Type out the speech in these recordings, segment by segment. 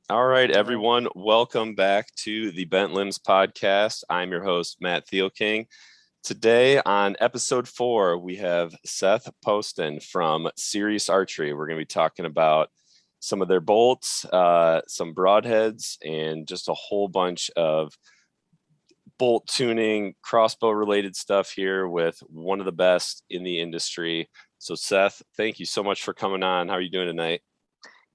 All right, everyone. Welcome back to the Bent Limbs podcast. I'm your host, Matt Thielking. Today on episode 4, we have Seth Poston from Sirius Archery. We're going to be talking about some of their bolts, some broadheads, and just a whole bunch of bolt tuning, crossbow related stuff here with one of the best in the industry. So Seth, thank you so much for coming on. How are you doing tonight?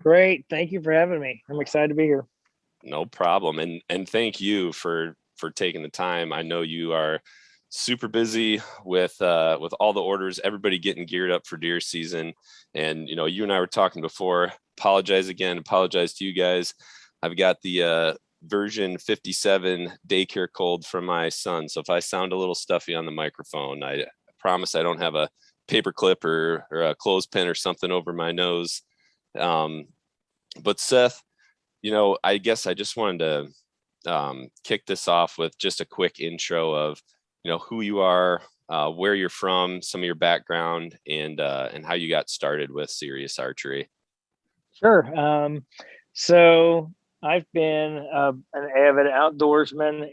Great. Thank you for having me. I'm excited to be here. No problem. And thank you for taking the time. I know you are super busy with all the orders, everybody getting geared up for deer season. And, you and I were talking before. Apologize to you guys. I've got the version 57 daycare cold from my son. So if I sound a little stuffy on the microphone, I promise I don't have a paper clip or a clothespin or something over my nose. But Seth, I guess I just wanted to kick this off with just a quick intro of, who you are, where you're from, some of your background, and how you got started with Sirius Archery. Sure. So I've been an avid outdoorsman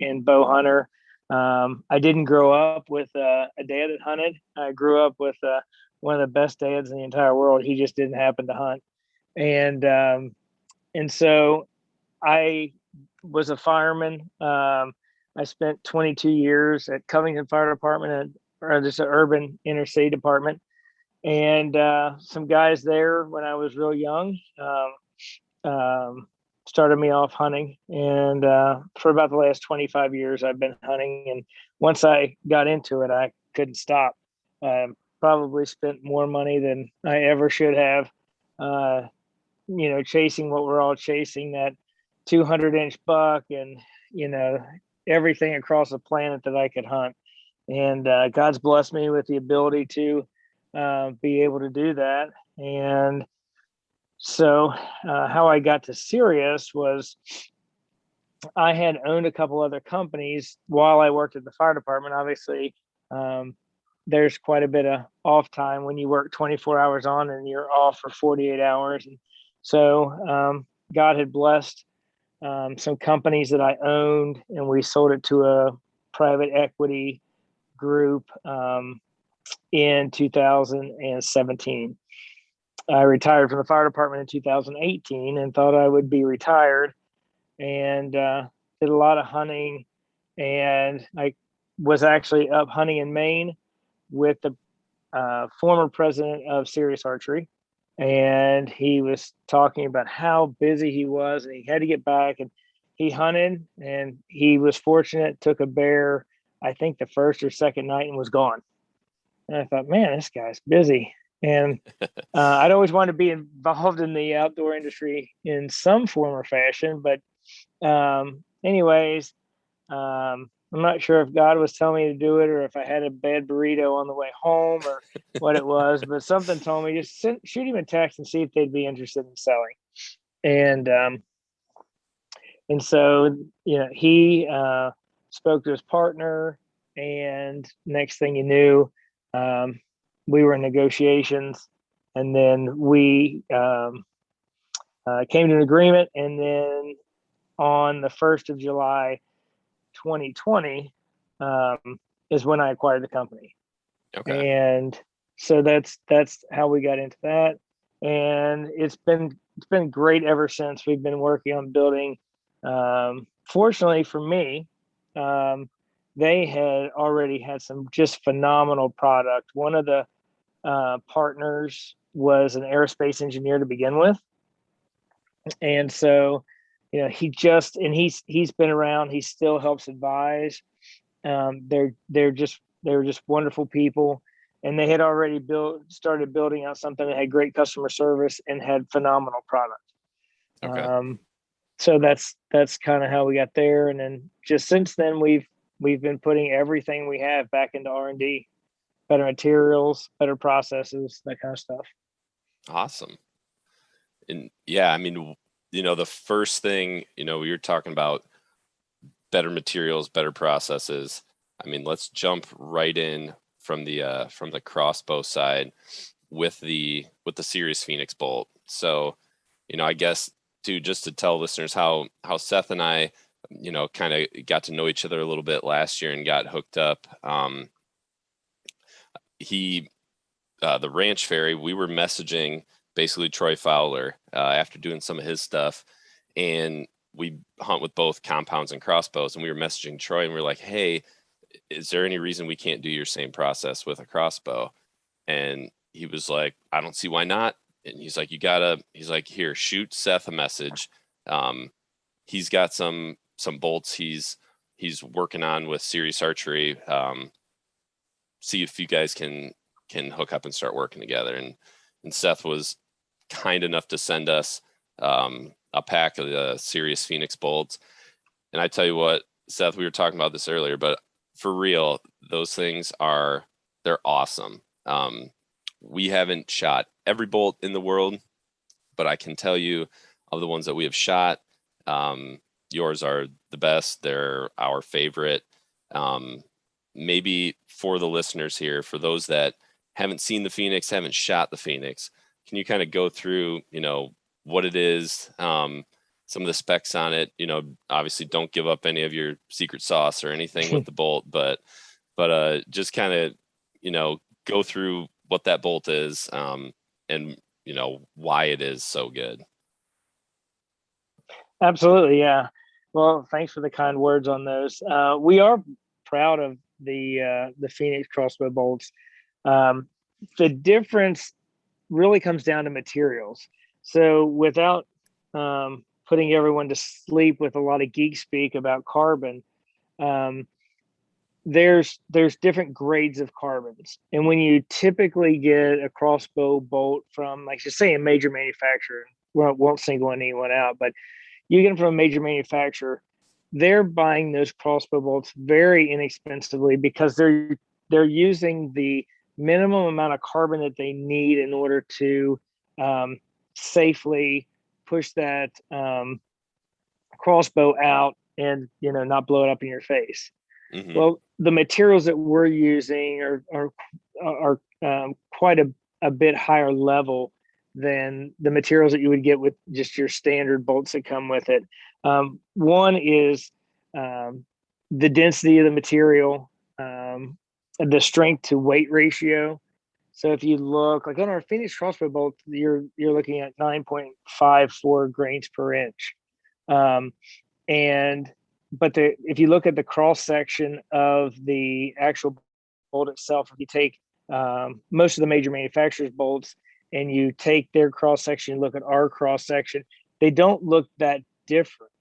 and bow hunter. I didn't grow up with a dad that hunted. I grew up with one of the best dads in the entire world. He just didn't happen to hunt. And so I was a fireman. I spent 22 years at Covington Fire Department, or just an urban inner city department. And some guys there when I was real young started me off hunting. And for about the last 25 years, I've been hunting. And once I got into it, I couldn't stop. Probably spent more money than I ever should have. Chasing what we're all chasing, that 200-inch buck and, everything across the planet that I could hunt. And God's blessed me with the ability to be able to do that. And so how I got to Sirius was I had owned a couple other companies while I worked at the fire department. Obviously, there's quite a bit of off time when you work 24 hours on and you're off for 48 hours. And so God had blessed some companies that I owned, and we sold it to a private equity group in 2017. I retired from the fire department in 2018 and thought I would be retired, and did a lot of hunting. And I was actually up hunting in Maine with the former president of Sirius Archery. And he was talking about how busy he was and he had to get back, and he hunted, and he was fortunate, took a bear, I think the first or second night, and was gone. And I thought, man, this guy's busy. And I'd always wanted to be involved in the outdoor industry in some form or fashion. But anyways, I'm not sure if God was telling me to do it or if I had a bad burrito on the way home or what it was, but something told me just shoot him a text and see if they'd be interested in selling. And so, he spoke to his partner, and next thing you knew, we were in negotiations, and then we came to an agreement. And then on the 1st of July, 2020 is when I acquired the company. Okay. And so that's how we got into that. And it's been great ever since. We've been working on building. Fortunately for me, they had already had some just phenomenal product. One of the partners was an aerospace engineer to begin with. And so he's been around. He still helps advise. They're just wonderful people, and they had already started building out something that had great customer service and had phenomenal product. Okay. So that's kind of how we got there. And then just since then, we've been putting everything we have back into R&D, better materials, better processes, that kind of stuff. Awesome. And yeah, I mean, the first thing, we were talking about better materials, better processes. I mean, let's jump right in from the crossbow side with the Sirius Phoenix bolt. So, I guess too, just to tell listeners how Seth and I, kind of got to know each other a little bit last year and got hooked up. The Ranch Fairy, we were messaging basically Troy Fowler after doing some of his stuff, and we hunt with both compounds and crossbows, and we were messaging Troy, and we were like, hey, is there any reason we can't do your same process with a crossbow? And he was like, I don't see why not. And he's like, he's like, here, shoot Seth a message. He's got some bolts he's working on with Sirius Archery. See if you guys can hook up and start working together. And Seth was kind enough to send us a pack of the Sirius Phoenix bolts. And I tell you what, Seth, we were talking about this earlier, but for real, those things they're awesome. We haven't shot every bolt in the world, but I can tell you of the ones that we have shot, yours are the best. They're our favorite. Maybe for the listeners here, for those that haven't seen the Phoenix, haven't shot the Phoenix, can you kind of go through, what it is, some of the specs on it? Obviously don't give up any of your secret sauce or anything with the bolt, but just kind of, go through what that bolt is, and why it is so good. Absolutely. Yeah. Well, thanks for the kind words on those. We are proud of the Phoenix crossbow bolts. The difference really comes down to materials. So without putting everyone to sleep with a lot of geek speak about carbon, there's different grades of carbons. And when you typically get a crossbow bolt from, like, just say, a major manufacturer, won't single anyone out, but you get them from a major manufacturer, they're buying those crossbow bolts very inexpensively because they're using the minimum amount of carbon that they need in order to safely push that crossbow out and not blow it up in your face. Mm-hmm. Well, the materials that we're using are quite a bit higher level than the materials that you would get with just your standard bolts that come with it. One is the density of the material, the strength to weight ratio. So if you look, like on our Phoenix crossbow bolt, you're looking at 9.54 grains per inch. If you look at the cross section of the actual bolt itself, if you take most of the major manufacturers' bolts and you take their cross section, look at our cross section, they don't look that different.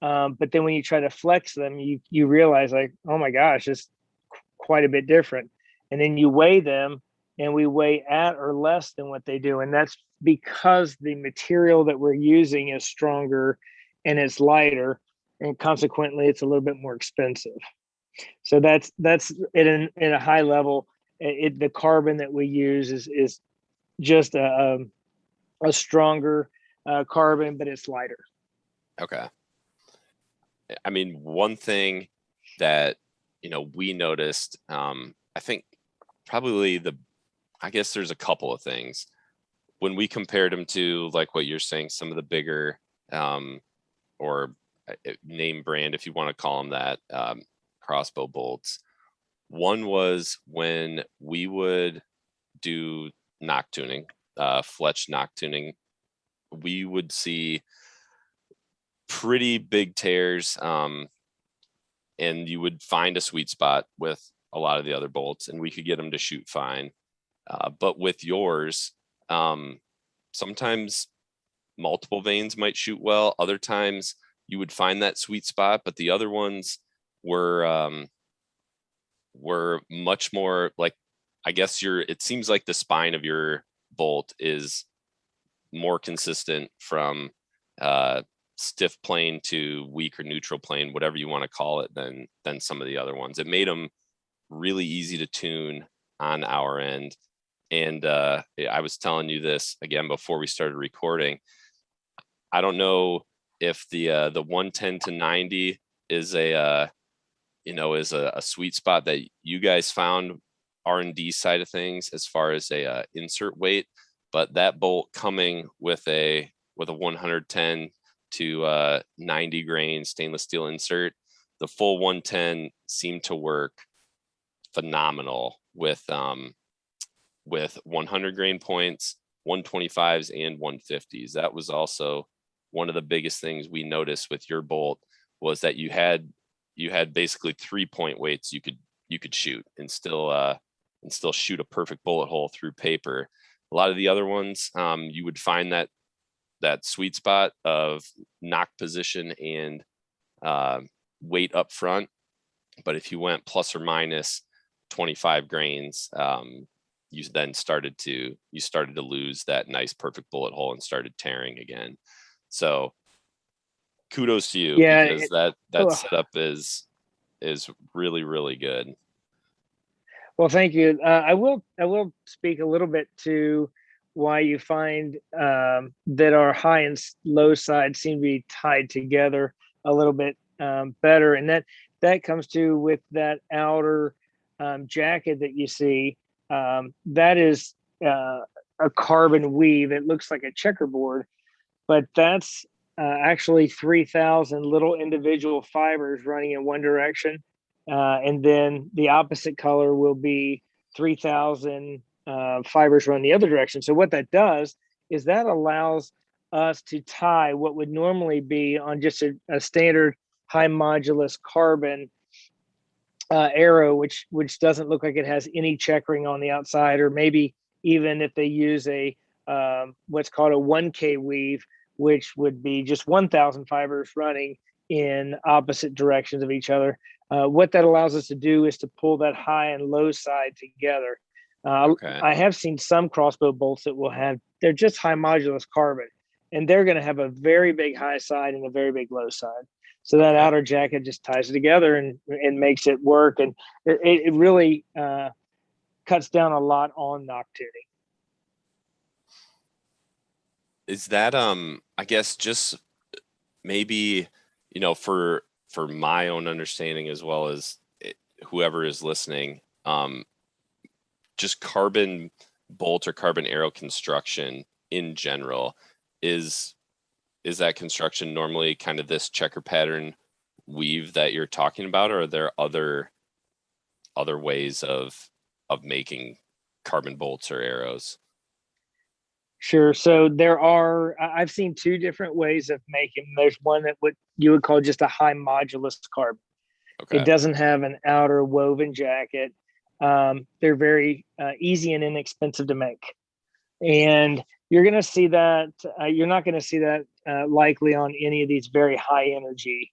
But then when you try to flex them, you realize, like, oh my gosh, it's quite a bit different. And then you weigh them, and we weigh at or less than what they do. And that's because the material that we're using is stronger and it's lighter, and consequently it's a little bit more expensive. So that's at a high level. The carbon that we use is just a stronger carbon, but it's lighter. Okay. I mean, one thing that we noticed, I think probably I guess there's a couple of things when we compared them to, like what you're saying, some of the bigger or name brand, if you want to call them that, crossbow bolts. One was when we would do knock tuning, fletch knock tuning, we would see pretty big tears, and you would find a sweet spot with a lot of the other bolts, and we could get them to shoot fine. But with yours, sometimes multiple veins might shoot well. Other times you would find that sweet spot, but the other ones were much more like, I guess it seems like the spine of your bolt is more consistent from stiff plane to weak or neutral plane, whatever you want to call it, than some of the other ones. It made them really easy to tune on our end. And I was telling you this again before we started recording. I don't know if the 110 to 90 is a sweet spot that you guys found R&D side of things as far as a insert weight, but that bolt coming with a with a 110 to 90 grain stainless steel insert. The full 110 seemed to work phenomenal with 100 grain points, 125s and 150s. That was also one of the biggest things we noticed with your bolt, was that you had basically 3-point weights you could shoot and still shoot a perfect bullet hole through paper. A lot of the other ones, you would find that sweet spot of knock position and weight up front. But if you went plus or minus 25 grains, you started to lose that nice perfect bullet hole and started tearing again. So kudos to you, because that setup is really, really good. Well, thank you. I will speak a little bit to why you find that our high and low side seem to be tied together a little bit better, and that comes to with that outer jacket that you see. That is a carbon weave. It looks like a checkerboard, but that's actually 3,000 little individual fibers running in one direction. And then the opposite color will be 3,000 fibers run the other direction. So what that does is that allows us to tie what would normally be on just a standard high modulus carbon arrow, which doesn't look like it has any checkering on the outside, or maybe even if they use a what's called a 1K weave, which would be just 1,000 fibers running in opposite directions of each other. What that allows us to do is to pull that high and low side together. Okay. I have seen some crossbow bolts that they're just high modulus carbon, and they're going to have a very big high side and a very big low side. So that outer jacket just ties it together and makes it work. And it really cuts down a lot on knock tuning. Is that, I guess, just maybe, for my own understanding, as well as whoever is listening, just carbon bolt or carbon arrow construction in general, is that construction normally kind of this checker pattern weave that you're talking about, or are there other ways of making carbon bolts or arrows? Sure. So I've seen two different ways of making. There's one that you would call just a high modulus carbon. Okay. It doesn't have an outer woven jacket. They're very easy and inexpensive to make. And you're going to see that, you're not going to see that likely on any of these very high energy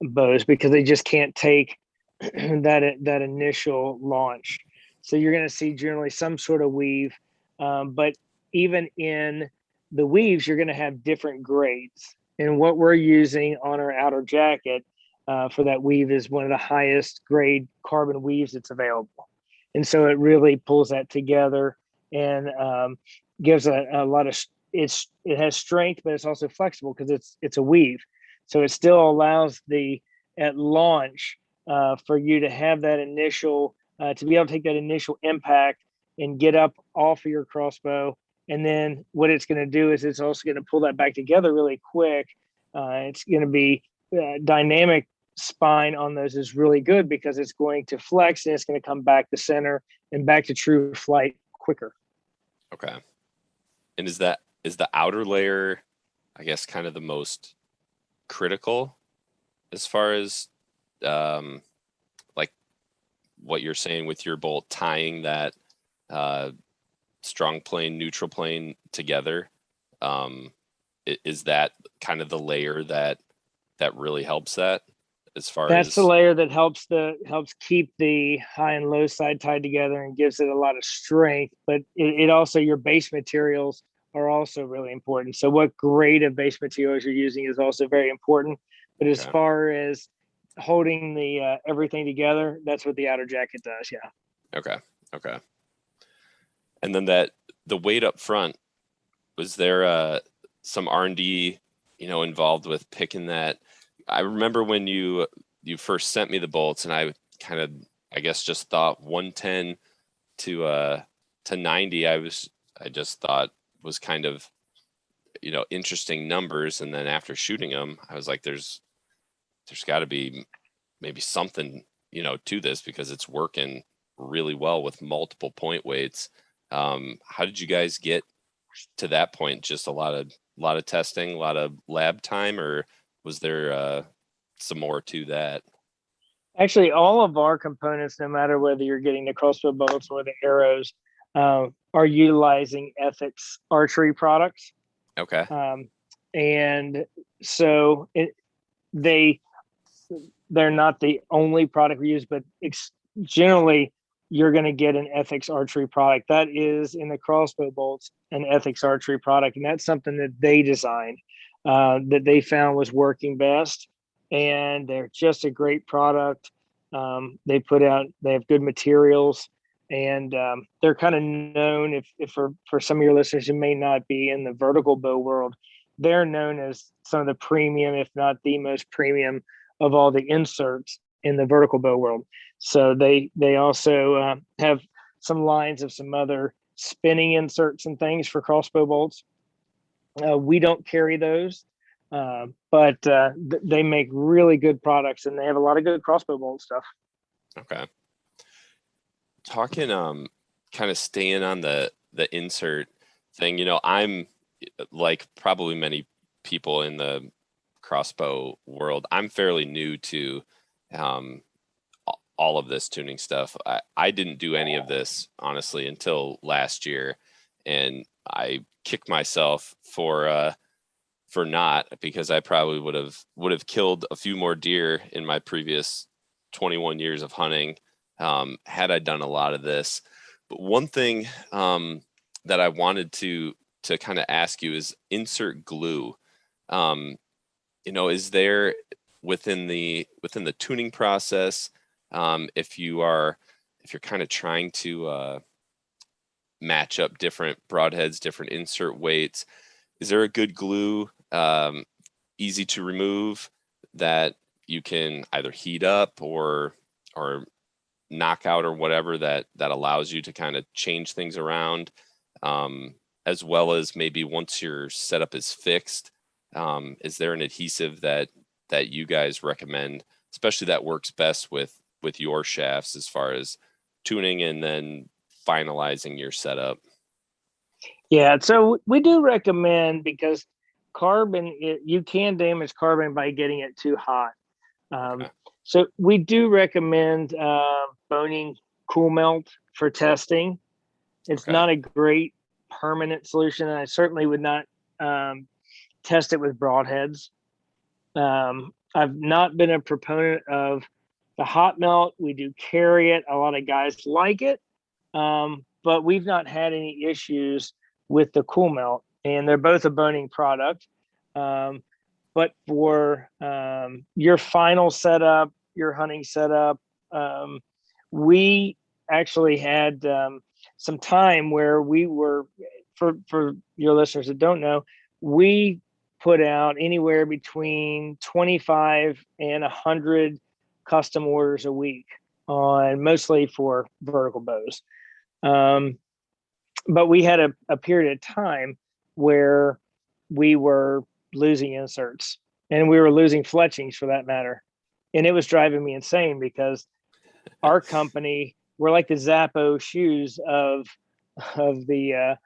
bows, because they just can't take that initial launch. So you're going to see generally some sort of weave, but even in the weaves, you're going to have different grades. And what we're using on our outer jacket for that weave is one of the highest grade carbon weaves that's available. And so it really pulls that together and gives a lot of, it has strength, but it's also flexible because it's a weave. So it still allows at launch for you to have that initial, to be able to take that initial impact and get up off of your crossbow. And then what it's going to do is it's also going to pull that back together really quick. It's going to be dynamic spine on those is really good, because it's going to flex and it's going to come back to center and back to true flight quicker. Okay. And is the outer layer, I guess, kind of the most critical as far as like what you're saying with your bolt, tying that strong plane, neutral plane together? Is that kind of the layer that really helps that? As far That's as the layer that helps keep the high and low side tied together and gives it a lot of strength. But it also, your base materials are also really important. So what grade of base materials you're using is also very important. But as far as holding the everything together, that's what the outer jacket does. Yeah. Okay. And then the weight up front, was there some R&D, involved with picking that? I remember when you first sent me the bolts, and I kind of, I guess, just thought 110 to 90. I just thought was kind of, interesting numbers. And then after shooting them, I was like, there's got to be maybe something, to this, because it's working really well with multiple point weights. How did you guys get to that point? Just a lot of testing, a lot of lab time, or was there some more to that? Actually, all of our components, no matter whether you're getting the crossbow bolts or the arrows, are utilizing Ethics archery products. Okay. And so they're not the only product we use, but generally you're going to get an Ethics archery product that is in the crossbow bolts, an Ethics archery product. And that's something that they designed, that they found was working best. And they're just a great product. They have good materials, and they're kind of known, if for some of your listeners who may not be in the vertical bow world, they're known as some of the premium, if not the most premium of all the inserts in the vertical bow world. So they also have some lines of some other spinning inserts and things for crossbow bolts. We don't carry those. But they make really good products, and they have a lot of good crossbow bolt stuff. Okay. Talking, kind of staying on the insert thing, I'm like probably many people in the crossbow world. I'm fairly new to all of this tuning stuff. I didn't do any of this honestly until last year, and I kicked myself for not, because I probably would have killed a few more deer in my previous 21 years of hunting had I done a lot of this. But one thing that I wanted to kind of ask you is insert glue. Is there within the tuning process, if you're kind of trying to match up different broadheads, different insert weights, is there a good glue, easy to remove, that you can either heat up or knock out, or whatever, that allows you to kind of change things around, as well as maybe once your setup is fixed, is there an adhesive that you guys recommend, especially that works best with your shafts as far as tuning and then finalizing your setup? Yeah, so we do recommend, because carbon, you can damage carbon by getting it too hot. Okay. So we do recommend boning cool melt for testing. It's Okay. not a great permanent solution, and I certainly would not test it with broadheads. I've not been a proponent of the hot melt. We do carry it. A lot of guys like it, but we've not had any issues with the cool melt, and they're both a boning product. But for your final setup, your hunting setup, we actually had some time where we were, for your listeners that don't know, we put out anywhere between 25 and 100 custom orders a week, on mostly for vertical bows. But we had a period of time where we were losing inserts, and we were losing fletchings for that matter. And it was driving me insane, because our company, we're like the Zappo shoes of the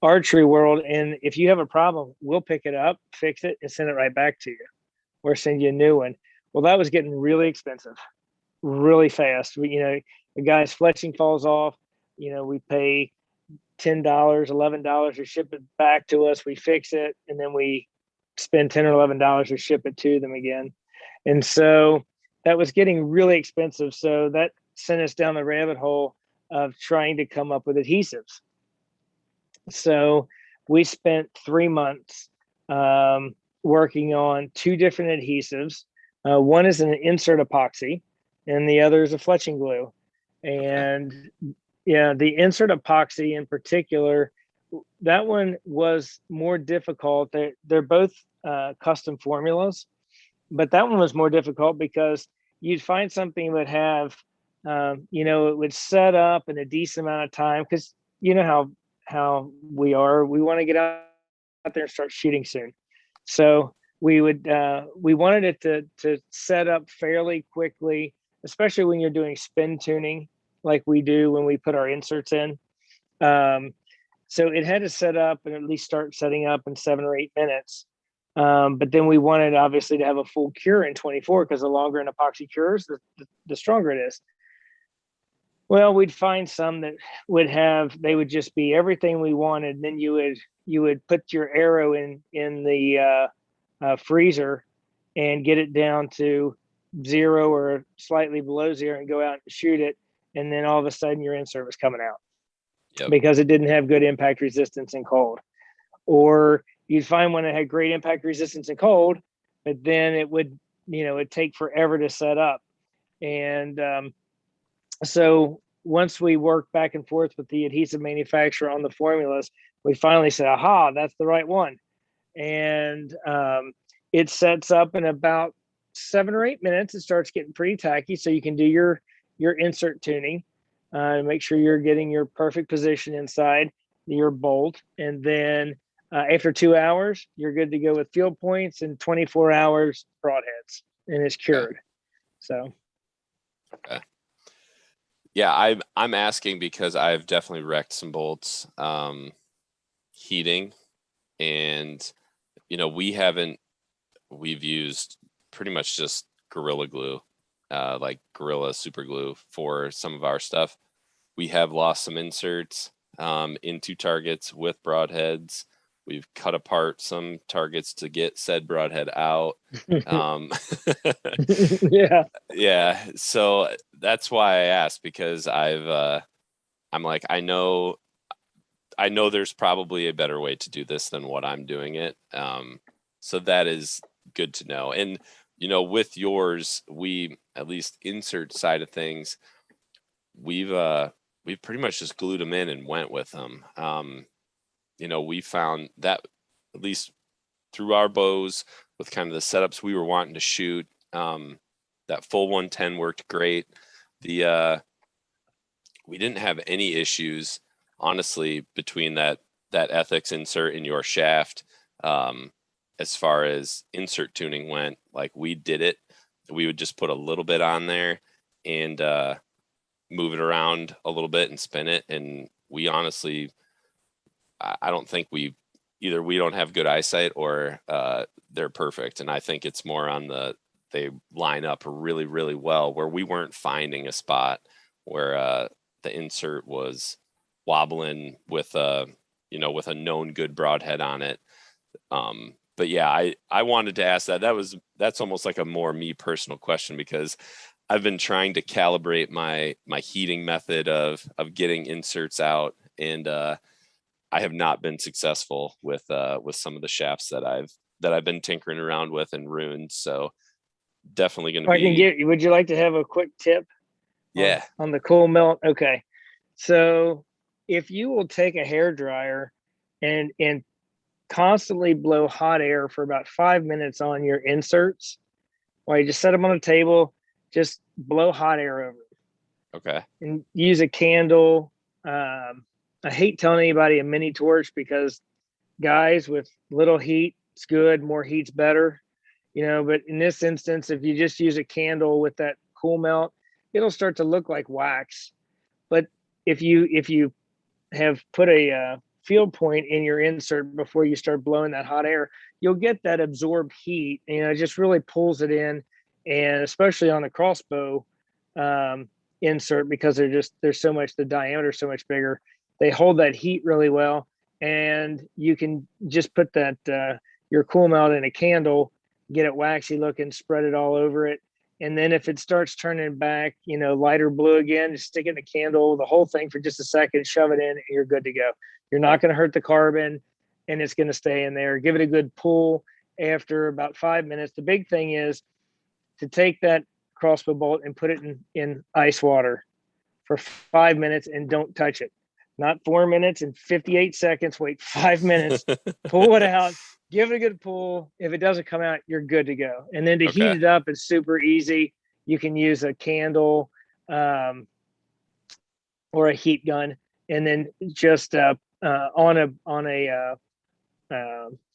archery world. And if you have a problem, we'll pick it up, fix it, and send it right back to you, or send you a new one. Well, that was getting really expensive, really fast. The guy's fletching falls off. We pay $10, $11 to ship it back to us. We fix it, and then we spend $10 or $11 to ship it to them again. And so that was getting really expensive. So that sent us down the rabbit hole of trying to come up with adhesives. So we spent 3 months working on 2 different adhesives. One is an insert epoxy, and the other is a fletching glue. And yeah, the insert epoxy in particular, that one was more difficult. They're both custom formulas, but that one was more difficult because you'd find something that have, it would set up in a decent amount of time, because you know how we are. We want to get out there and start shooting soon. So we wanted it to set up fairly quickly, especially when you're doing spin tuning like we do when we put our inserts in. So it had to set up and at least start setting up in 7 or 8 minutes. But then we wanted obviously to have a full cure in 24, because the longer an epoxy cures, the stronger it is. Well, we'd find some that they would just be everything we wanted. Then you would put your arrow in the freezer and get it down to 0 or slightly below 0 and go out and shoot it. And then all of a sudden your insert was coming out. Yep. Because it didn't have good impact resistance in cold. Or you'd find one that had great impact resistance in cold, but then it would, it'd take forever to set up. And so once we worked back and forth with the adhesive manufacturer on the formulas, we finally said, aha, that's the right one. And it sets up in about 7 or 8 minutes. It starts getting pretty tacky, so you can do your insert tuning. Make sure you're getting your perfect position inside your bolt. And then after 2 hours, you're good to go with field points, and 24 hours broadheads, and it's cured. Okay. So. Okay. Yeah, I'm asking because I've definitely wrecked some bolts heating, and we've used pretty much just Gorilla Glue, like Gorilla Super Glue for some of our stuff. We have lost some inserts into targets with broadheads. We've cut apart some targets to get said broadhead out. Yeah. So that's why I asked, because I'm like, I know there's probably a better way to do this than what I'm doing it. So that is good to know. And, with yours, we, at least insert side of things, we've pretty much just glued them in and went with them. We found that, at least through our bows, with kind of the setups we were wanting to shoot, that full 110 worked great. We didn't have any issues, honestly, between that Ethics insert in your shaft. As far as insert tuning went, like, we did it. We would just put a little bit on there and move it around a little bit and spin it. And we honestly, I don't think we don't have good eyesight, or they're perfect. And I think it's more on they line up really, really well, where we weren't finding a spot where the insert was wobbling with a known good broadhead on it. But yeah, I wanted to ask that's almost like a more me personal question, because I've been trying to calibrate my heating method of getting inserts out, and I have not been successful with some of the shafts that I've been tinkering around with and ruined. So definitely going to be. Would you like to have a quick tip? Yeah. On the cool melt. Okay. So if you will take a hair dryer and constantly blow hot air for about 5 minutes on your inserts, while you just set them on a table, just blow hot air over them. Okay. And use a candle. I hate telling anybody a mini torch, because guys, with little heat, it's good. More heat's better, but in this instance, if you just use a candle with that cool melt, it'll start to look like wax. But if you have put a field point in your insert before you start blowing that hot air, you'll get that absorbed heat, it just really pulls it in. And especially on the Crossbow insert, because the diameter is so much bigger, they hold that heat really well. And you can just put that your cool melt in a candle, get it waxy looking, spread it all over it. And then if it starts turning back, lighter blue again, just stick it in a candle, the whole thing for just a second, shove it in, and you're good to go. You're not going to hurt the carbon, and it's going to stay in there. Give it a good pull after about 5 minutes. The big thing is to take that Crossbow bolt and put it in ice water for 5 minutes and don't touch it. Not 4 minutes and 58 seconds. Wait 5 minutes, pull it out, give it a good pull. If it doesn't come out, you're good to go. And then to heat it up is super easy. You can use a candle or a heat gun, and then just on a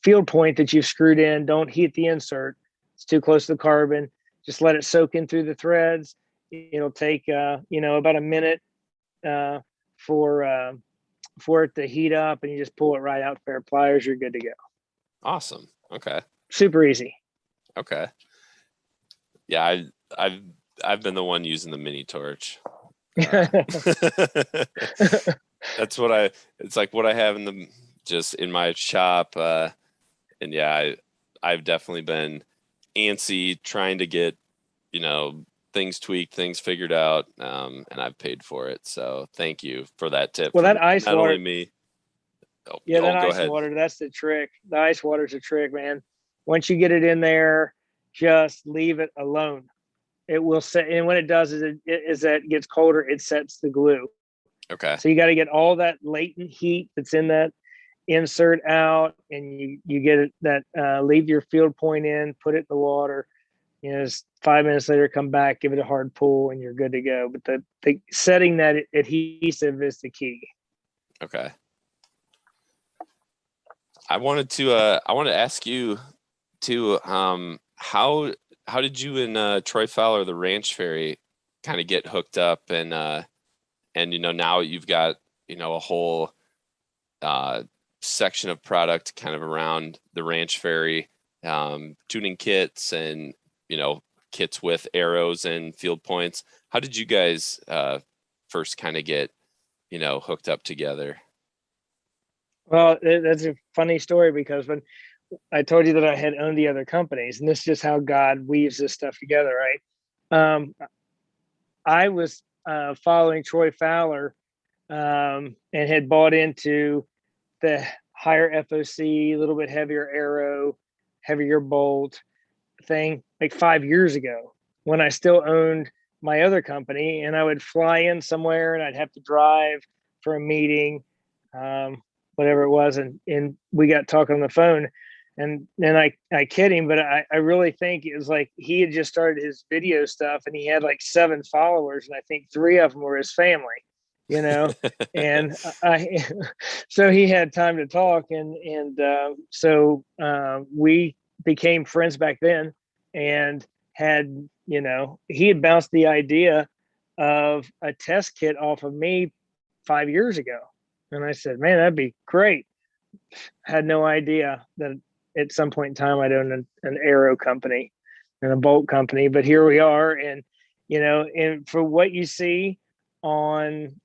field point that you've screwed in. Don't heat the insert. It's too close to the carbon. Just let it soak in through the threads. It'll take, about a minute for it to heat up, and you just pull it right out with a pair of pliers. You're good to go. Awesome. Okay. Super easy. Okay. Yeah, I've been the one using the mini torch. That's it's like what I have just in my shop. And yeah, I've definitely been antsy trying to get, things tweaked, things figured out. And I've paid for it. So thank you for that tip. Well, that ice not water, only me. that Go ice ahead. water, that's the trick. The ice water's a trick, man. Once you get it in there, just leave it alone. It will set, and when it does is that it gets colder, it sets the glue. Okay. So you got to get all that latent heat that's in that insert out, and you get it that leave your field point in, put it in the water. Just 5 minutes later, come back, give it a hard pull, and you're good to go. But the setting that adhesive is the key. Okay. I wanted to ask you too, how did you and Troy Fowler, the Ranch Fairy, kind of get hooked up, and now you've got a whole section of product kind of around the Ranch Fairy, tuning kits and kits with arrows and field points. How did you guys first kind of get hooked up together? Well, that's a funny story, because when I told you that I had owned the other companies, and this is just how God weaves this stuff together, right? I was following Troy Fowler and had bought into the higher FOC, a little bit heavier arrow, heavier bolt thing like 5 years ago, when I still owned my other company, and I would fly in somewhere and I'd have to drive for a meeting, whatever it was. And we got talking on the phone, and then I kid him, but I really think it was like he had just started his video stuff, and he had like 7 followers, and I think 3 of them were his family, and so he had time to talk, and so we became friends back then, and had, he had bounced the idea of a test kit off of me 5 years ago. And I said, man, that'd be great. Had no idea that at some point in time I'd own an arrow company and a bolt company, but here we are. And, and for what you see on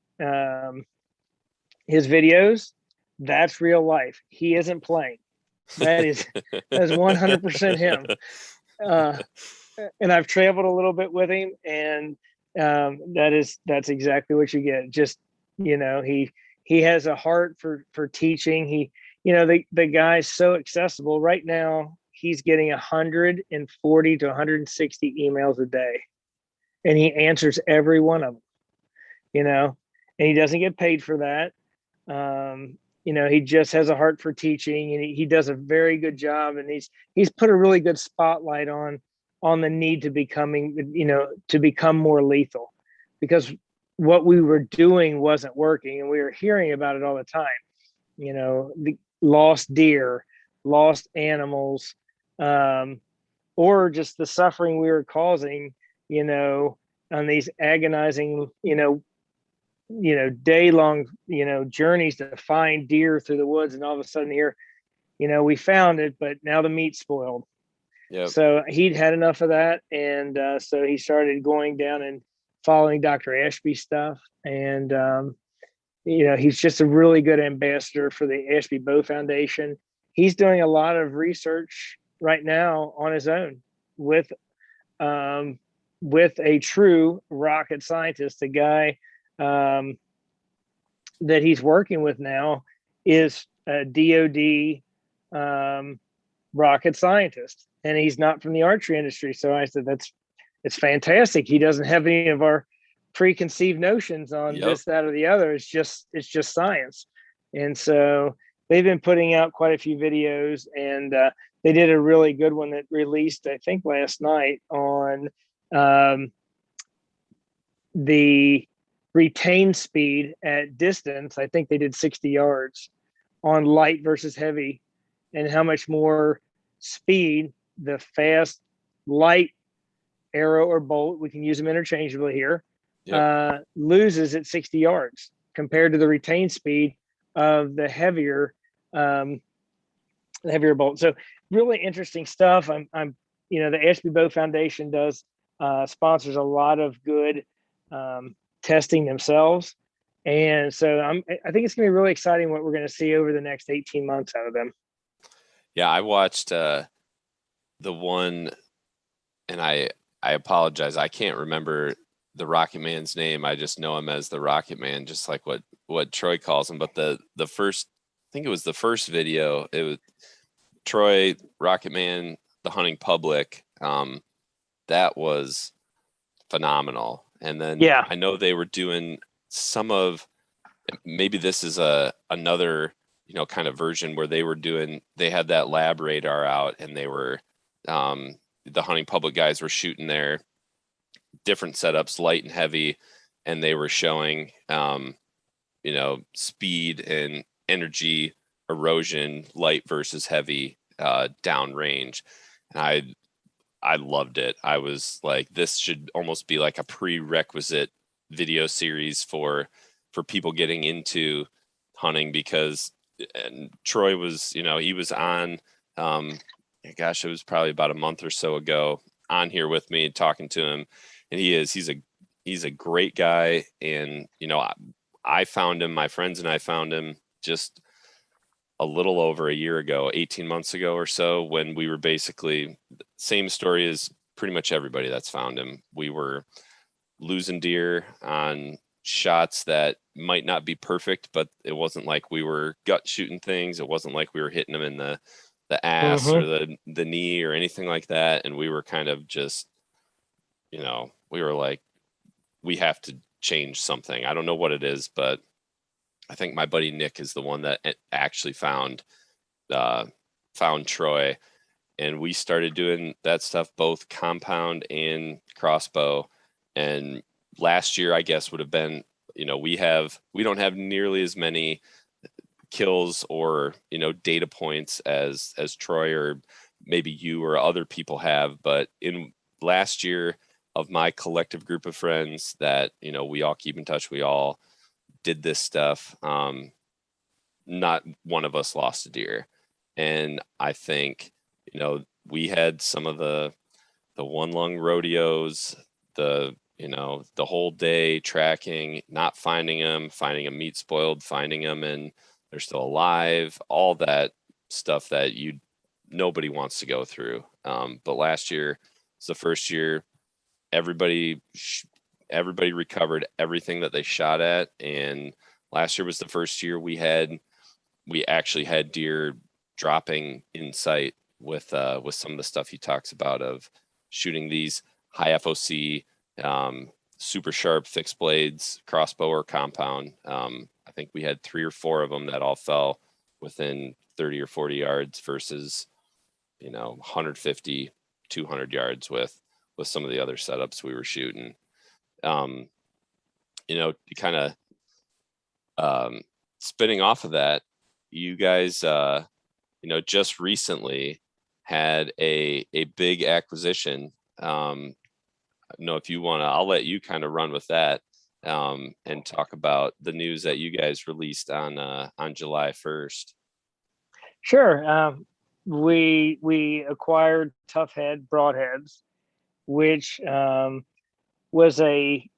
his videos, that's real life. He isn't playing. That's 100% him. And I've traveled a little bit with him, and that's exactly what you get. Just, he has a heart for teaching. He, the guy's so accessible right now. He's getting 140 to 160 emails a day, and he answers every one of them, and he doesn't get paid for that. He just has a heart for teaching, and he does a very good job. And he's put a really good spotlight on the need to become more lethal, because what we were doing wasn't working, and we were hearing about it all the time. The lost deer, lost animals, or just the suffering we were causing, on these agonizing, day-long, journeys to find deer through the woods. And all of a sudden here, we found it, but now the meat's spoiled. Yep. So he'd had enough of that. And so he started going down and following Dr. Ashby stuff. And, he's just a really good ambassador for the Ashby Bow Foundation. He's doing a lot of research right now on his own with a true rocket scientist. The guy that he's working with now is a DOD rocket scientist, and he's not from the archery industry. So I said, it's fantastic. He doesn't have any of our preconceived notions on this, that, or the other. It's just science. And so they've been putting out quite a few videos, and they did a really good one that released, I think, last night on the retain speed at distance. I think they did 60 yards on light versus heavy. and how much more speed the fast, light arrow or bolt, we can use them interchangeably here, loses at 60 yards compared to the retained speed of the heavier bolt. So really interesting stuff. I'm the Ashby Bow Foundation does sponsors a lot of good testing themselves. And so I think it's going to be really exciting what we're going to see over the next 18 months out of them. Yeah, I watched the one, and I apologize, I can't remember the Rocket Man's name. I just know him as the Rocket Man, just like what Troy calls him. But the first, I think it was the first video, it was Troy, Rocket Man, the hunting public. That was phenomenal. And then I know they were doing some of, maybe this is another kind of version where they had that lab radar out, and they were the hunting public guys were shooting their different setups, light and heavy, and they were showing speed and energy erosion, light versus heavy downrange. And I loved it. I was like, this should almost be like a prerequisite video series for people getting into hunting, because Troy was, he was on, gosh, it was probably about a month or so ago, on here with me talking to him. And he's a great guy. And, I found him, my friends and I found him just a little over a year ago, 18 months ago or so, when we were basically, same story as pretty much everybody that's found him. We were losing deer on shots that might not be perfect, but it wasn't like we were gut shooting things. It wasn't like we were hitting them in the ass or the knee or anything like that. And we were kind of just, we were like, we have to change something. I don't know what it is, but I think my buddy Nick is the one that actually found Troy, and we started doing that stuff, both compound and crossbow. And last year, I guess, would have been, we don't have nearly as many kills or, data points as Troy or maybe you or other people have. But in last year, of my collective group of friends that, we all keep in touch, we all did this stuff. Not one of us lost a deer. And I think, we had some of the one lung rodeos, the whole day tracking, not finding them meat spoiled, finding them and they're still alive, all that stuff that nobody wants to go through. But last year was the first year everybody recovered everything that they shot at. And last year was the first year we actually had deer dropping in sight with some of the stuff he talks about of shooting these high FOC, super sharp fixed blades, crossbow or compound. I think we had 3 or 4 of them that all fell within 30 or 40 yards versus, 150, 200 yards with some of the other setups we were shooting. Kind of spinning off of that, you guys, just recently had a big acquisition. If you want to, I'll let you kind of run with that and talk about the news that you guys released on July 1st. Sure. We acquired Tuffhead Broadheads, which was a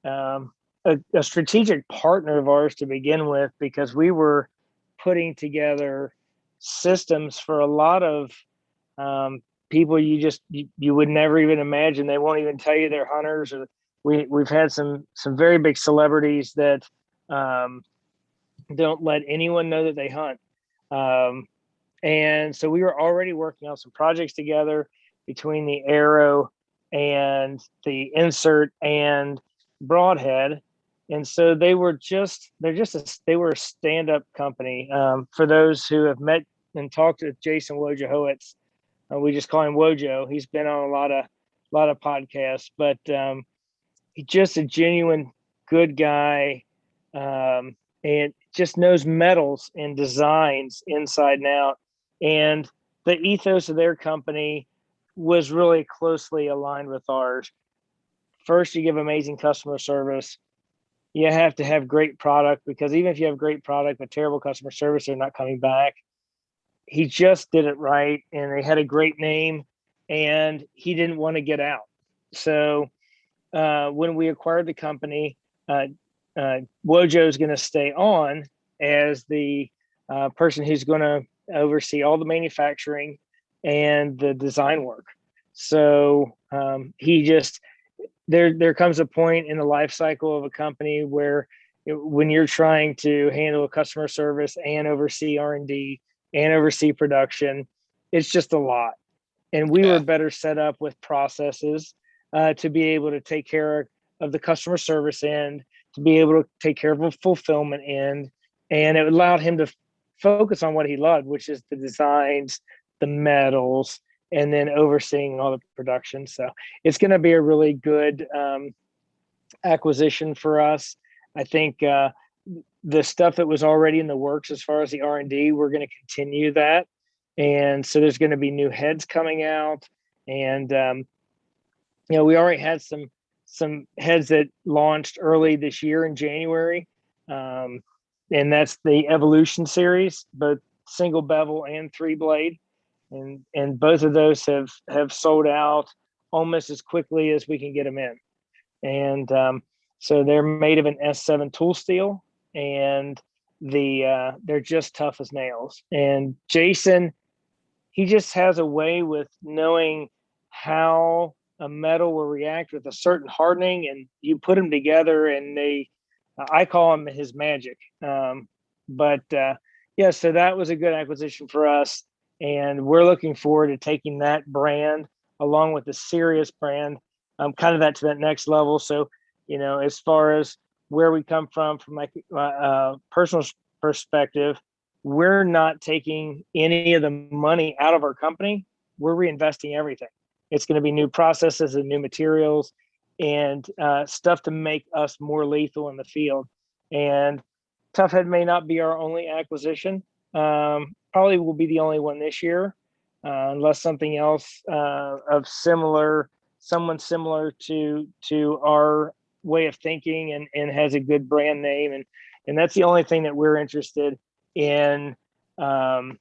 strategic partner of ours to begin with, because we were putting together systems for a lot of people you would never even imagine. They won't even tell you they're hunters. Or we've had some very big celebrities that don't let anyone know that they hunt. And so we were already working on some projects together between the arrow and the insert and broadhead. And so they were a stand-up company. For those who have met and talked to Jason Wojciechowicz, we just call him Wojo. He's been on a lot of podcasts, but he's just a genuine good guy, and just knows metals and designs inside and out. And the ethos of their company was really closely aligned with ours. First, you give amazing customer service. You have to have great product, because even if you have great product but terrible customer service, they're not coming back. He just did it right, and they had a great name, and he didn't want to get out. So when we acquired the company, Wojo is going to stay on as the person who's going to oversee all the manufacturing and the design work. So there comes a point in the life cycle of a company where when you're trying to handle customer service and oversee R&D and oversee production, it's just a lot. And we were better set up with processes to be able to take care of the customer service end, to be able to take care of a fulfillment end. And it allowed him to focus on what he loved, which is the designs, the metals, and then overseeing all the production. So it's going to be a really good acquisition for us. I think the stuff that was already in the works as far as the R&D, we're going to continue that. And so there's going to be new heads coming out. And, we already had some heads that launched early this year in January. And that's the Evolution series, both single bevel and 3-blade. And both of those have sold out almost as quickly as we can get them in. And so they're made of an S7 tool steel, and they're just tough as nails. And Jason, he just has a way with knowing how a metal will react with a certain hardening, and you put them together, and I call them his magic. So that was a good acquisition for us. And we're looking forward to taking that brand along with the Sirius brand, kind of to that next level. So, as far as where we come from like personal perspective, we're not taking any of the money out of our company. We're reinvesting everything. It's going to be new processes and new materials and stuff to make us more lethal in the field. And Tuffhead may not be our only acquisition. Probably will be the only one this year, unless something else someone similar to our way of thinking and has a good brand name. And that's the only thing that we're interested in owning,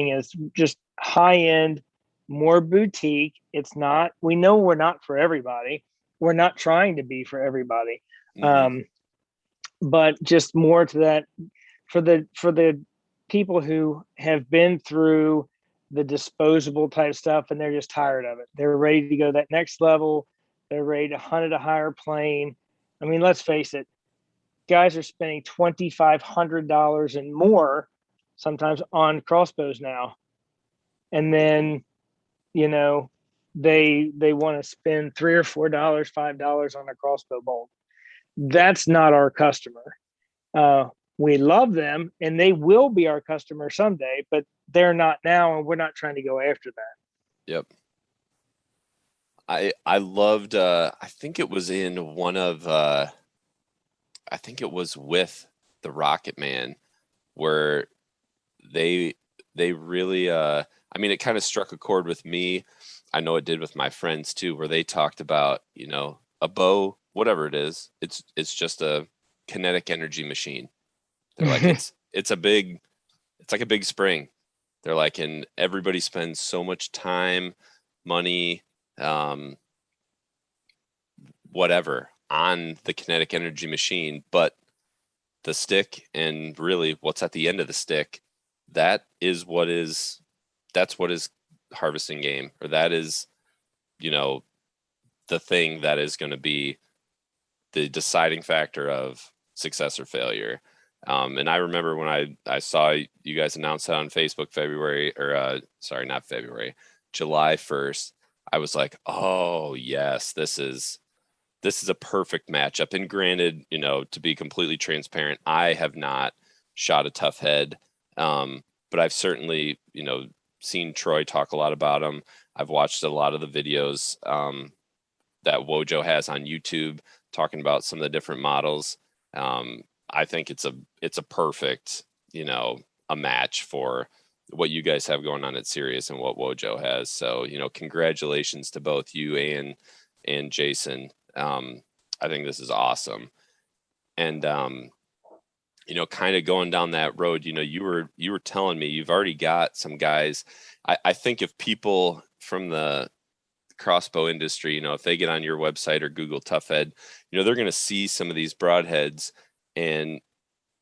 is just high end, more boutique. We know we're not for everybody. We're not trying to be for everybody. Mm-hmm. But just more to that for the people who have been through the disposable type stuff and they're just tired of it. They're ready to go that next level. They're ready to hunt at a higher plane. I mean, let's face it, guys are spending $2,500 and more sometimes on crossbows now. And then, they want to spend $3 or $4, $5 on a crossbow bolt. That's not our customer. We love them and they will be our customer someday, but they're not now, and we're not trying to go after that. Yep. I loved, I think it was in one of, I think it was with the Rocket Man, where they really, it kind of struck a chord with me. I know it did with my friends too, where they talked about, a bow, whatever it is, it's just a kinetic energy machine. They're like, it's like a big spring. They're like, and everybody spends so much time, money, whatever on the kinetic energy machine, but the stick and really what's at the end of the stick, that's what is harvesting game, or that is, the thing that is going to be the deciding factor of success or failure. And I remember when I saw you guys announce that on Facebook July 1st, I was like, oh yes, this is a perfect matchup. And granted, to be completely transparent, I have not shot a Tuffhead, but I've certainly, seen Troy talk a lot about them. I've watched a lot of the videos that Wojo has on YouTube talking about some of the different models. I think it's a perfect, a match for what you guys have going on at Sirius and what Wojo has. So, congratulations to both you and Jason. I think this is awesome. And, kind of going down that road, you were telling me you've already got some guys. I think if people from the crossbow industry, if they get on your website or Google Tuffhead, they're going to see some of these broadheads. And,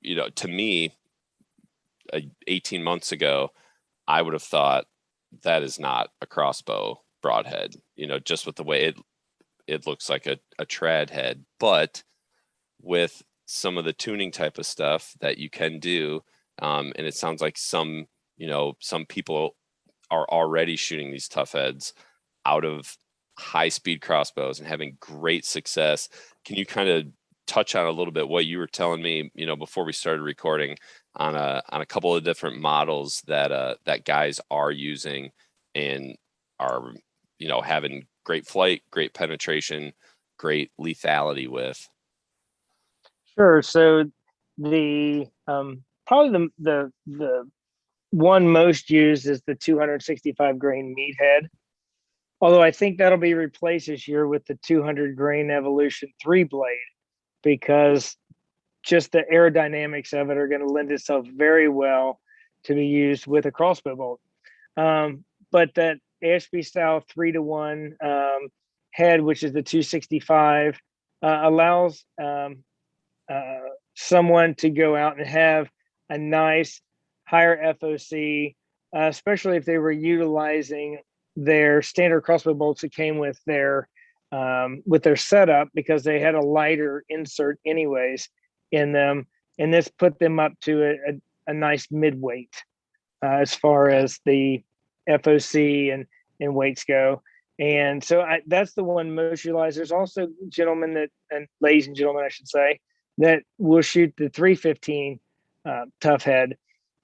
to me, 18 months ago, I would have thought that is not a crossbow broadhead, just with the way it looks like a trad head. But with some of the tuning type of stuff that you can do, and it sounds like some people are already shooting these tough heads out of high speed crossbows and having great success. Can you kind of touch on a little bit what you were telling me, before we started recording on a couple of different models that guys are using and are, having great flight, great penetration, great lethality with? Sure. So the probably the one most used is the 265 grain meathead. Although I think that'll be replaced this year with the 200 grain Evolution 3 blade, because just the aerodynamics of it are going to lend itself very well to be used with a crossbow bolt. But that ASP style 3-to-1 head, which is the 265, allows someone to go out and have a nice higher FOC, especially if they were utilizing their standard crossbow bolts that came with their setup, because they had a lighter insert anyways in them, and this put them up to a nice mid-weight as far as the FOC and weights go. And so that's the one most utilized. There's also gentlemen and ladies and gentlemen, I should say, that will shoot the 315 tough head,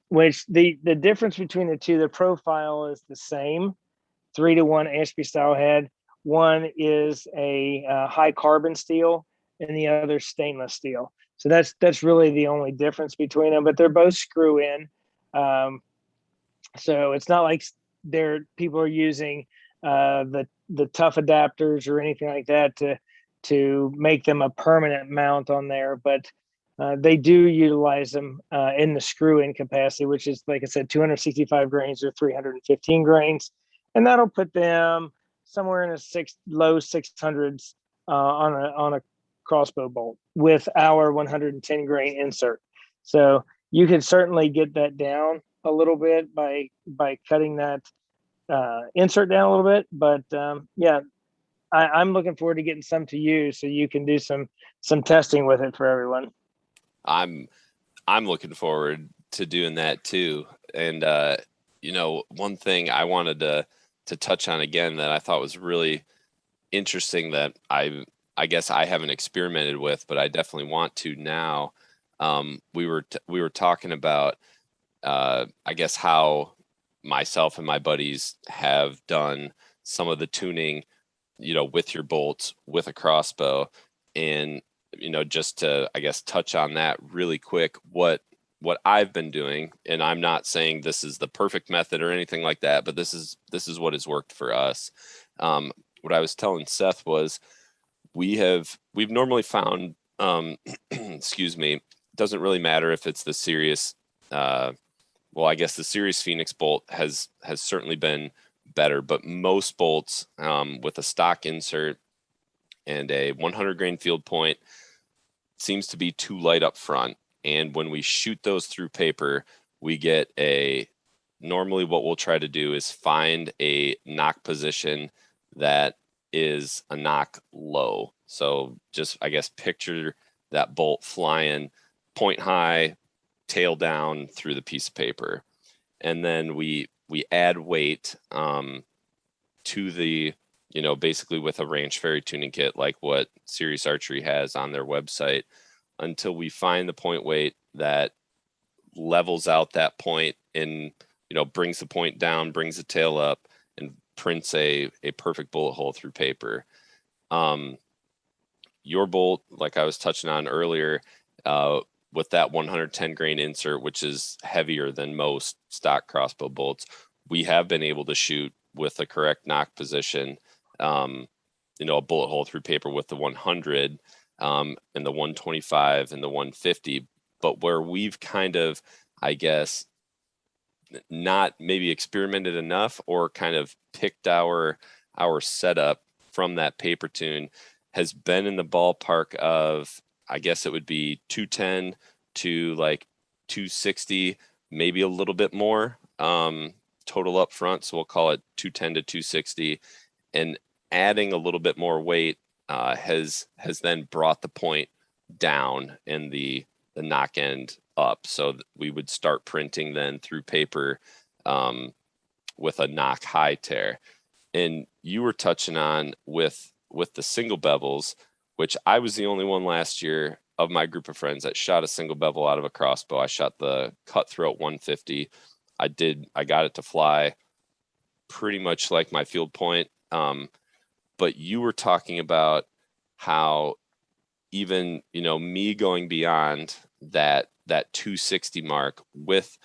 which the difference between the two, the profile is the same, 3-to-1 ASP style head. One is a high carbon steel and the other stainless steel. So that's really the only difference between them, but they're both screw in. So it's not like people are using the tough adapters or anything like that to make them a permanent mount on there, but they do utilize them in the screw-in capacity, which is, like I said, 265 grains or 315 grains, and that'll put them somewhere in a low 600s on a crossbow bolt with our 110 grain insert. So you can certainly get that down a little bit by cutting that insert down a little bit, but yeah, I'm looking forward to getting some to you so you can do some testing with it for everyone. I'm looking forward to doing that too. And one thing I wanted to touch on again that I thought was really interesting that I guess I haven't experimented with, but I definitely want to now. We were talking about I guess how myself and my buddies have done some of the tuning, with your bolts with a crossbow. And just to, I guess, touch on that really quick, what I've been doing, and I'm not saying this is the perfect method or anything like that, but this is what has worked for us. What I was telling Seth was we've normally found, excuse me, doesn't really matter if it's the Sirius, well, I guess the Sirius Phoenix bolt has certainly been better, but most bolts with a stock insert and a 100 grain field point seems to be too light up front. And when we shoot those through paper, we get normally what we'll try to do is find a knock position that is a knock low. So just, I guess, picture that bolt flying point high, tail down through the piece of paper. And then we add weight to the, basically with a ranch fairy tuning kit, like what Sirius Archery has on their website, until we find the point weight that levels out that point and, brings the point down, brings the tail up, and prints a perfect bullet hole through paper. Your bolt, like I was touching on earlier, with that 110 grain insert, which is heavier than most stock crossbow bolts, we have been able to shoot with the correct nock position, a bullet hole through paper with the 100 and the 125 and the 150. But where we've kind of, I guess, not maybe experimented enough or kind of picked our setup from that paper tune has been in the ballpark of, I guess it would be 210 to like 260, maybe a little bit more total up front. So we'll call it 210 to 260, and adding a little bit more weight has then brought the point down and the knock end up. So we would start printing then through paper with a knock high tear. And you were touching on with the single bevels, which I was the only one last year of my group of friends that shot a single bevel out of a crossbow. I shot the Cutthroat 150. I got it to fly pretty much like my field point. But you were talking about how even, me going beyond that 260 mark with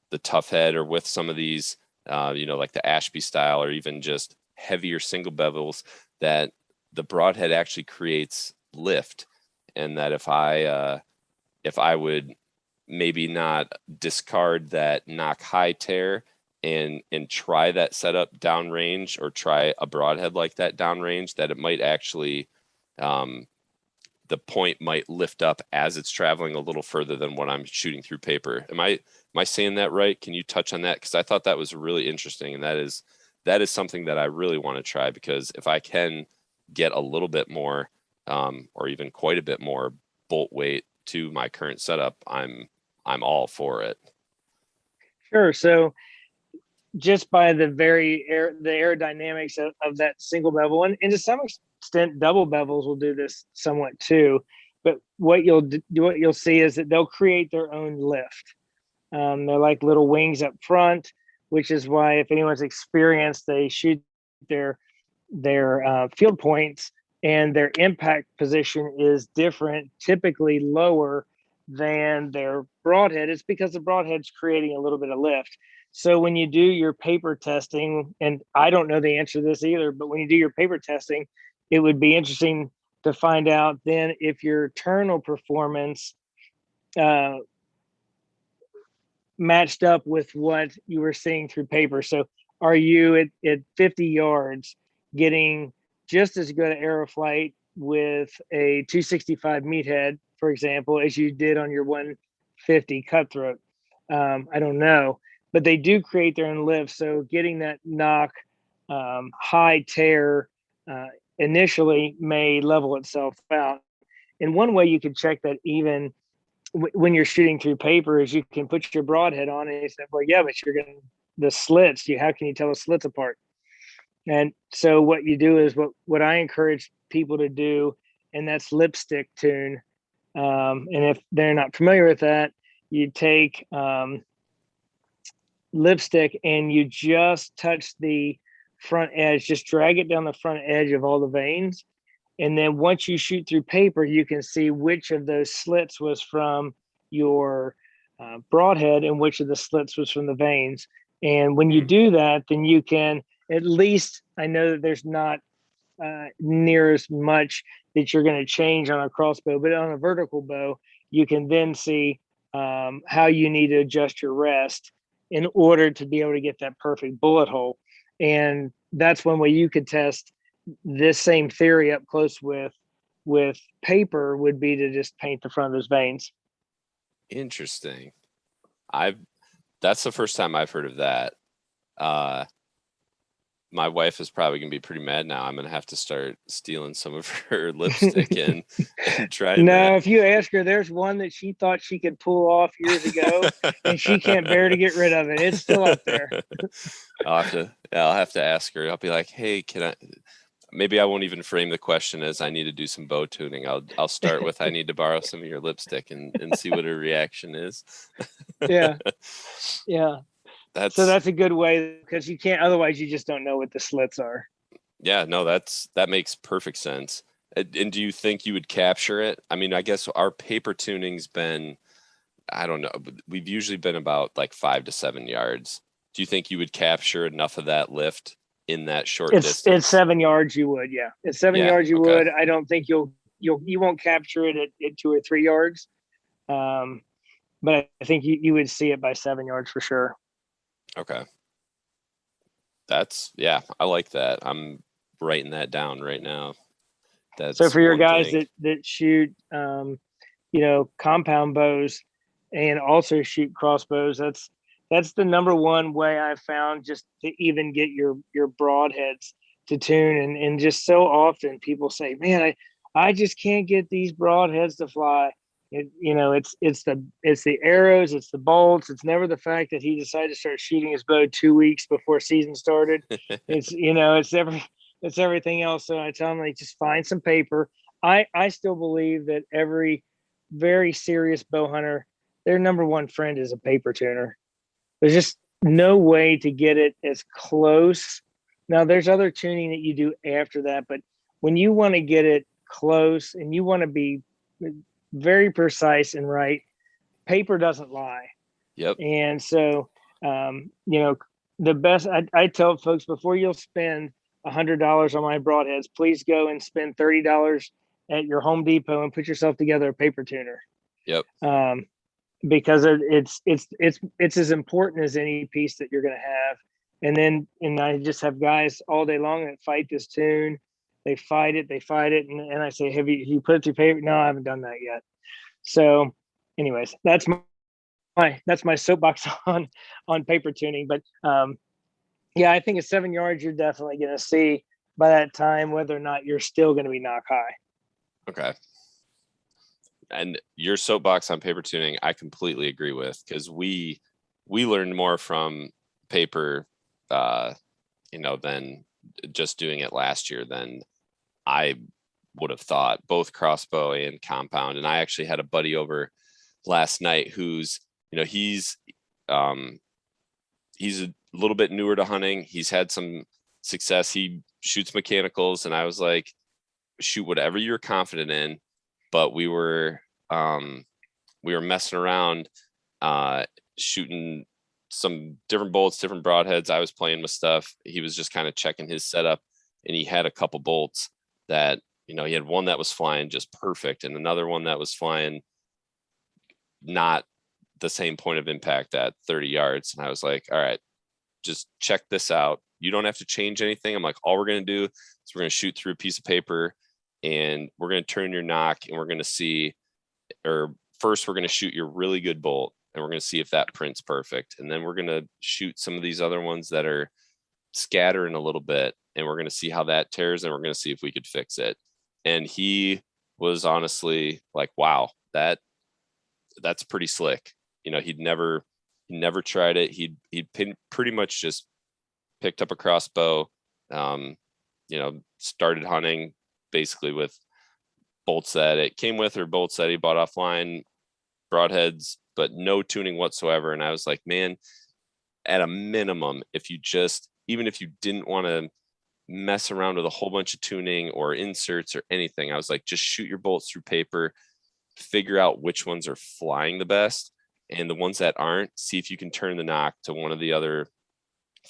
the Tuffhead or with some of these, like the Ashby style or even just heavier single bevels, that the broadhead actually creates lift, and that if I would maybe not discard that knock high tear and try that setup downrange, or try a broadhead like that downrange, that it might actually the point might lift up as it's traveling a little further than what I'm shooting through paper. Am I saying that right? Can you touch on that? Because I thought that was really interesting, and that is something that I really want to try, because if I can get a little bit more or even quite a bit more bolt weight to my current setup, I'm all for it. Sure. So just by the aerodynamics of that single bevel, and to some extent double bevels will do this somewhat too, but what you'll see is that they'll create their own lift. They're like little wings up front, which is why if anyone's experienced, they shoot their field points and their impact position is different, typically lower than their broadhead. It's because the broadhead's creating a little bit of lift. So when you do your paper testing, and I don't know the answer to this either, but when you do your paper testing, it would be interesting to find out then if your internal performance matched up with what you were seeing through paper. So are you at 50 yards getting just as good an arrow flight with a 265 meathead, for example, as you did on your 150 Cutthroat? I don't know, but they do create their own lift. So getting that knock high tear initially may level itself out. And one way you could check that even when you're shooting through paper is you can put your broadhead on and you say, well, yeah, but you're getting the slits. How can you tell the slits apart? And so what you do is what I encourage people to do, and that's lipstick tune. And if they're not familiar with that, you take lipstick and you just touch the front edge, just drag it down the front edge of all the veins. And then once you shoot through paper, you can see which of those slits was from your broadhead and which of the slits was from the veins. And when you do that, then you can at least, I know that there's not near as much that you're going to change on a crossbow, but on a vertical bow, you can then see how you need to adjust your rest in order to be able to get that perfect bullet hole. And that's one way you could test this same theory up close with paper, would be to just paint the front of those veins. Interesting. That's the first time I've heard of that. My wife is probably gonna be pretty mad now. I'm gonna have to start stealing some of her lipstick and trying that. If you ask her, there's one that she thought she could pull off years ago and she can't bear to get rid of it. It's still up there. I'll have to ask her. I'll be like, hey, maybe I won't even frame the question as I need to do some bow tuning. I'll start with, I need to borrow some of your lipstick and see what her reaction is. Yeah. So that's a good way, because you can't, otherwise you just don't know what the slits are. Yeah, no, that makes perfect sense. And do you think you would capture it? I mean, I guess our paper tuning's been I don't know, but we've usually been about like 5 to 7 yards. Do you think you would capture enough of that lift in that short distance? It's 7 yards. You would, yeah. It's 7 yards. You Okay. would. I don't think you won't capture it at 2 or 3 yards. But I think you would see it by 7 yards for sure. Okay. I like that. I'm writing that down right now. That's so for your one guys thing. that shoot, compound bows and also shoot crossbows, that's the number one way I've found just to even get your broadheads to tune. And just so often people say, man, I just can't get these broadheads to fly. It's the arrows, it's the bolts. It's never the fact that he decided to start shooting his bow 2 weeks before season started. It's everything else. So I tell him, like, just find some paper. I still believe that every very serious bow hunter, their number one friend is a paper tuner. There's just no way to get it as close. Now, there's other tuning that you do after that, but when you want to get it close and you want to be very precise and right, paper doesn't lie. Yep. And so, the best, I tell folks, before you'll spend $100 on my broadheads, please go and spend $30 at your Home Depot and put yourself together a paper tuner. Yep. Because it's as important as any piece that you're going to have. And I just have guys all day long that fight this tune. They fight it. And I say, have you put it through paper? No, I haven't done that yet. So anyways, that's my soapbox on paper tuning. But I think at 7 yards, you're definitely going to see by that time whether or not you're still going to be knock high. Okay. And your soapbox on paper tuning, I completely agree with, because we learned more from paper, than just doing it last year than I would have thought, both crossbow and compound. And I actually had a buddy over last night who's, he's a little bit newer to hunting. He's had some success. He shoots mechanicals, and I was like, shoot whatever you're confident in. But we were messing around, shooting some different bolts, different broadheads. I was playing with stuff. He was just kind of checking his setup, and he had a couple bolts that, he had one that was flying just perfect and another one that was flying not the same point of impact at 30 yards. And I was like, all right, just check this out. You don't have to change anything. I'm like, all we're going to do is we're going to shoot through a piece of paper, and we're going to turn your knock, and we're going to see, or first we're going to shoot your really good bolt, and we're going to see if that print's perfect. And then we're going to shoot some of these other ones that are scattering a little bit, and we're going to see how that tears, and we're going to see if we could fix it. And he was honestly like, wow, that's pretty slick. He'd never tried it. He'd pretty much just picked up a crossbow, started hunting basically with bolts that it came with, or bolts that he bought offline, broadheads, but no tuning whatsoever. And I was like, man, at a minimum, even if you didn't want to mess around with a whole bunch of tuning or inserts or anything, I was like, just shoot your bolts through paper, figure out which ones are flying the best, and the ones that aren't, see if you can turn the knock to one of the other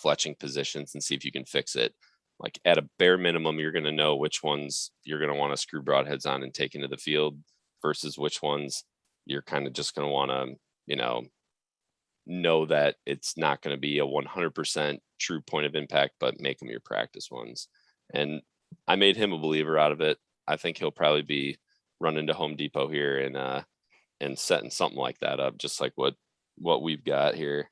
fletching positions and see if you can fix it. Like, at a bare minimum, you're going to know which ones you're going to want to screw broadheads on and take into the field versus which ones you're kind of just going to want to, know that it's not going to be a 100% true point of impact, but make them your practice ones. And I made him a believer out of it. I think he'll probably be running to Home Depot here and setting something like that up, just like what we've got here.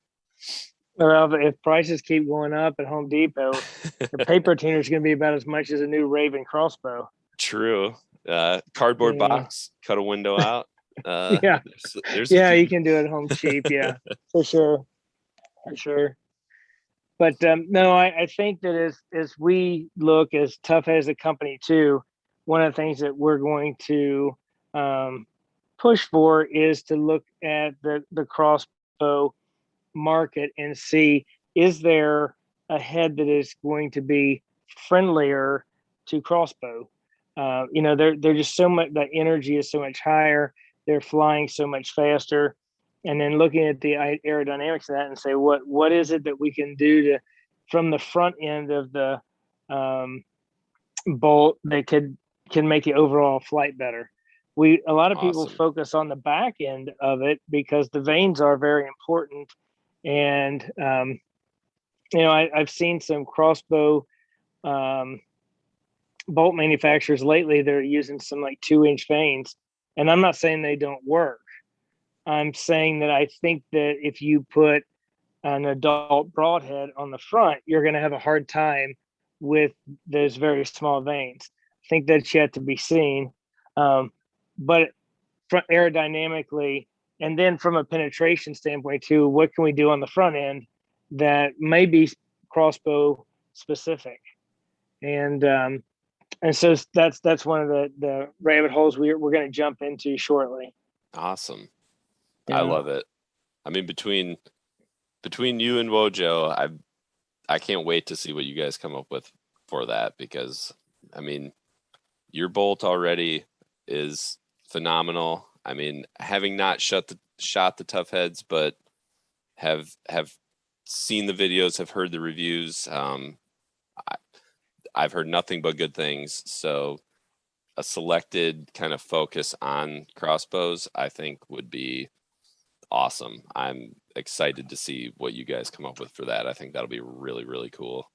Well, if prices keep going up at Home Depot, the paper tuner is going to be about as much as a new Raven crossbow. True. Cardboard box, cut a window out. There's you can do it at home cheap. Yeah, for sure. But no, I think that as we look as Tuffhead as a company too, one of the things that we're going to push for is to look at the crossbow market and see, is there a head that is going to be friendlier to crossbow? They're just so much, the energy is so much higher. They're flying so much faster. and then looking at the aerodynamics of that and say, what is it that we can do to, from the front end of the bolt that can make the overall flight better. A lot of people focus on the back end of it because the vanes are very important. And, I've seen some Crossbow bolt manufacturers lately that are using some like 2-inch vanes. And I'm not saying they don't work. I'm saying that I think that if you put an adult broadhead on the front, you're going to have a hard time with those very small vanes. I think that's yet to be seen. But aerodynamically, and then from a penetration standpoint too, what can we do on the front end that may be Crossbow specific? And so that's one of the rabbit holes we're going to jump into shortly. Awesome. I love it. I mean, between you and Wojo, I can't wait to see what you guys come up with for that, because I mean, your bolt already is phenomenal. I mean, having not shot the Tuffheads, but have seen the videos, have heard the reviews. I've heard nothing but good things. So a selected kind of focus on crossbows, I think, would be awesome. I'm excited to see what you guys come up with for that. I think that'll be really, really cool.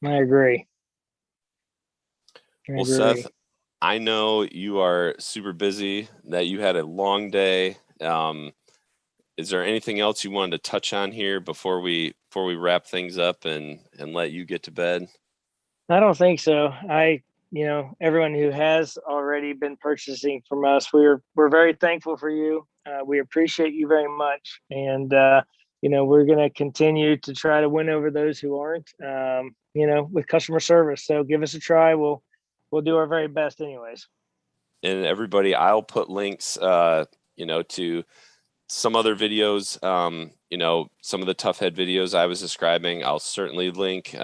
I agree. Well, Seth, I know you are super busy, that you had a long day. Is there anything else you wanted to touch on here before we wrap things up and let you get to bed? I don't think so. Everyone who has already been purchasing from us, we're very thankful for you. We appreciate you very much. And, we're going to continue to try to win over those who aren't, with customer service. So give us a try. We'll do our very best anyways. And everybody, I'll put links, to some other videos, some of the Tuffhead videos I was describing. I'll certainly link,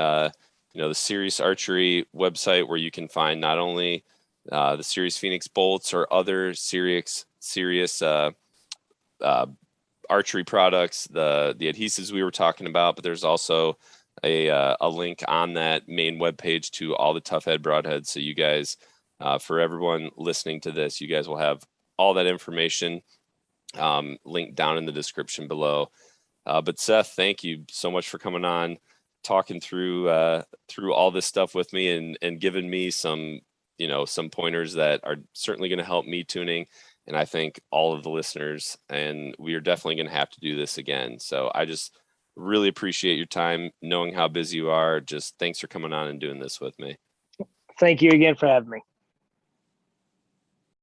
the Sirius Archery website, where you can find not only the Sirius Phoenix bolts or other Sirius archery products, the adhesives we were talking about, but there's also a link on that main webpage to all the Tuffhead broadheads. So you guys, for everyone listening to this, you guys will have all that information linked down in the description below. But Seth, thank you so much for coming on, talking through all this stuff with me, and giving me some pointers that are certainly going to help me tuning, and I think all of the listeners. And we are definitely going to have to do this again. So I just really appreciate your time, knowing how busy you are. Just thanks for coming on and doing this with me. Thank you again for having me.